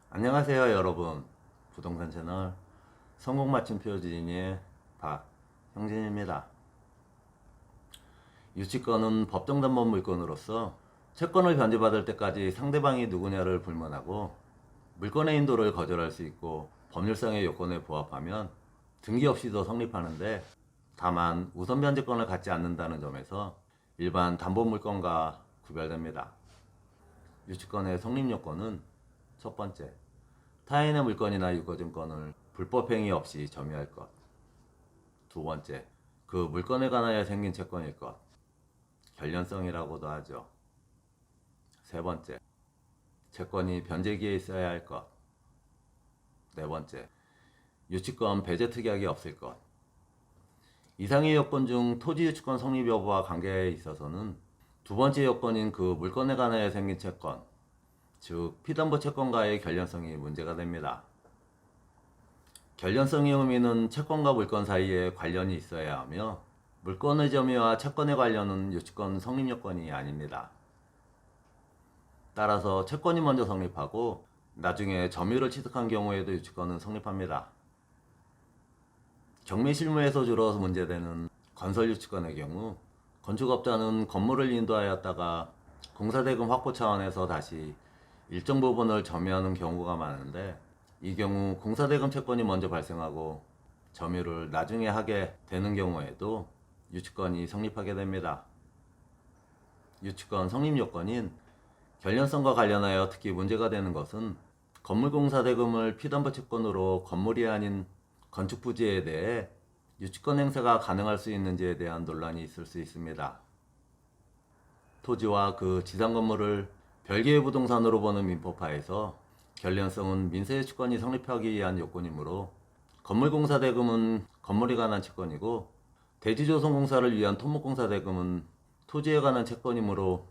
안녕하세요 여러분. 부동산 채널 성공 맞춤 표지인의 박형진입니다. 유치권은 법정담보 물건으로서 채권을 변제받을 때까지 상대방이 누구냐를 불문하고 물권의 인도를 거절할 수 있고 법률상의 요건에 부합하면 등기 없이도 성립하는데, 다만 우선 변제권을 갖지 않는다는 점에서 일반 담보 물건과 구별됩니다. 유치권의 성립 요건은 첫 번째, 타인의 물건이나 유거증권을 불법행위 없이 점유할 것. 두 번째, 그 물건에 관하여 생긴 채권일 것. 결련성이라고도 하죠. 세 번째, 채권이 변제기에 있어야 할 것. 네 번째, 유치권 배제 특약이 없을 것. 이상의 요건 중 토지 유치권 성립 여부와 관계에 있어서는 두 번째 요건인 그 물건에 관하여 생긴 채권, 즉 피담보 채권과의 결련성이 문제가 됩니다. 결련성의 의미는 채권과 물건 사이에 관련이 있어야 하며, 물건의 점유와 채권의 관련은 유치권 성립 요건이 아닙니다. 따라서 채권이 먼저 성립하고 나중에 점유를 취득한 경우에도 유치권은 성립합니다. 경매 실무에서 주로 문제되는 건설 유치권의 경우, 건축업자는 건물을 인도하였다가 공사대금 확보 차원에서 다시 일정 부분을 점유하는 경우가 많은데, 이 경우 공사대금 채권이 먼저 발생하고 점유를 나중에 하게 되는 경우에도 유치권이 성립하게 됩니다. 유치권 성립 요건인 결련성과 관련하여 특히 문제가 되는 것은, 건물공사대금을 피담보 채권으로 건물이 아닌 건축부지에 대해 유치권 행사가 가능할 수 있는지에 대한 논란이 있을 수 있습니다. 토지와 그 지상 건물을 별개의 부동산으로 보는 민법하에서 결련성은 민사유치권이 성립하기 위한 요건이므로, 건물공사대금은 건물에 관한 채권이고 대지조성공사를 위한 토목공사대금은 토지에 관한 채권이므로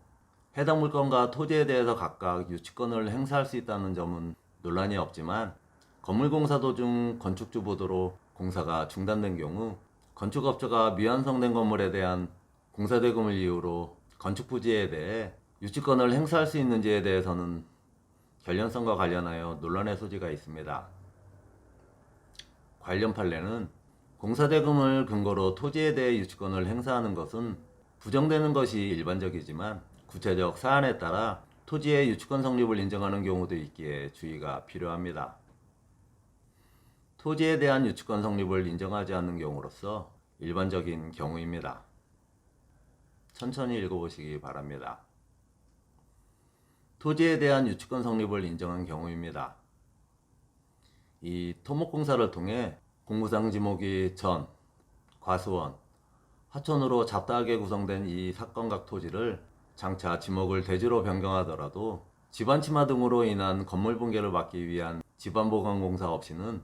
해당 물건과 토지에 대해서 각각 유치권을 행사할 수 있다는 점은 논란이 없지만, 건물공사 도중 건축주 보도로 공사가 중단된 경우 건축업자가 미완성된 건물에 대한 공사대금을 이유로 건축부지에 대해 유치권을 행사할 수 있는지에 대해서는 결련성과 관련하여 논란의 소지가 있습니다. 관련 판례는 공사대금을 근거로 토지에 대해 유치권을 행사하는 것은 부정되는 것이 일반적이지만, 구체적 사안에 따라 토지의 유치권 성립을 인정하는 경우도 있기에 주의가 필요합니다. 토지에 대한 유치권 성립을 인정하지 않는 경우로서 일반적인 경우입니다. 천천히 읽어보시기 바랍니다. 토지에 대한 유치권 성립을 인정한 경우입니다. 이 토목공사를 통해 공무상 지목이 전, 과수원, 하천으로 잡다하게 구성된 이 사건각 토지를 장차 지목을 대지로 변경하더라도 집안 침하 등으로 인한 건물 붕괴를 막기 위한 집안보강공사 없이는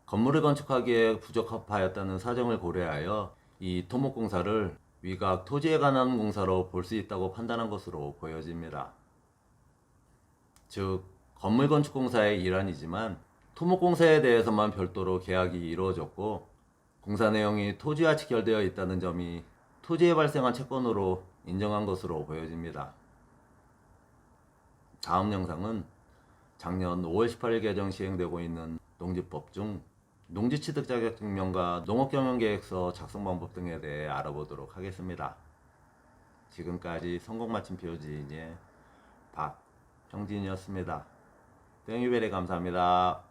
건물을 건축하기에 부적합하였다는 사정을 고려하여 이 토목공사를 위각 토지에 관한 공사로 볼 수 있다고 판단한 것으로 보여집니다. 즉, 건물 건축공사의 일환이지만 토목공사에 대해서만 별도로 계약이 이루어졌고 공사 내용이 토지와 직결되어 있다는 점이 토지에 발생한 채권으로 인정한 것으로 보여집니다. 다음 영상은 작년 5월 18일 개정 시행되고 있는 농지법 중 농지취득 자격증명과 농업경영계획서 작성 방법 등에 대해 알아보도록 하겠습니다. 지금까지 성공맞춤 표지인의 박형진이었습니다. 땡유베리 감사합니다.